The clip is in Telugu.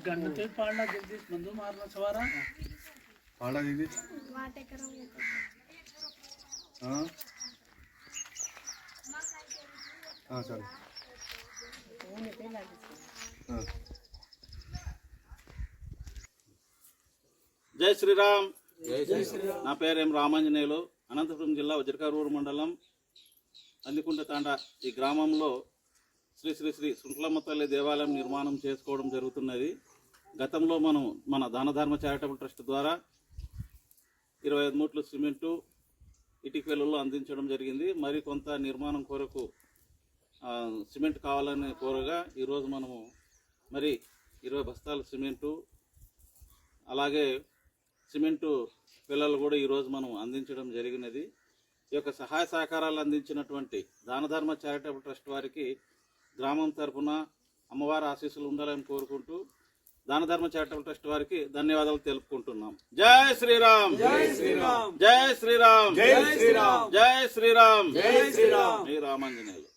गन्नते पाड़ना जगदीश बंधु मारना सवारा पाड़ा जगदीश हाँ हाँ चल हाँ జై శ్రీరామ్. నా పేరు ఎం రామాంజనేయులు. అనంతపురం జిల్లా వజ్రకారూరు మండలం అందికుంట తాండా ఈ గ్రామంలో శ్రీ శ్రీ శ్రీ సుంట్లమ్మ తల్లి దేవాలయం నిర్మాణం చేసుకోవడం జరుగుతున్నది. గతంలో మనం మన దానధర్మ చారిటబుల్ ట్రస్ట్ ద్వారా 25 మూట్లు సిమెంటు ఇటుక వెల్లుల్లో అందించడం జరిగింది. మరి కొంత నిర్మాణం కొరకు సిమెంట్ కావాలని కోరగా ఈరోజు మనము మరి 20 బస్తాల సిమెంటు అలాగే సిమెంటు పిల్లలు కూడా ఈరోజు మనం అందించడం జరిగినది. ఈ యొక్క సహాయ సహకారాలు అందించినటువంటి దానధర్మ చారిటబుల్ ట్రస్ట్ వారికి గ్రామం తరఫున అమ్మవారి ఆశీస్సులు ఉండాలని కోరుకుంటూ దానధర్మ చారిటబుల్ ట్రస్ట్ వారికి ధన్యవాదాలు తెలుపుకుంటున్నాం. జై శ్రీరామ్. జై శ్రీరామ్. జై శ్రీరామ్. జై శ్రీరామ్. జై శ్రీరామ్. జై శ్రీరామ్. రామాంజనేయులు.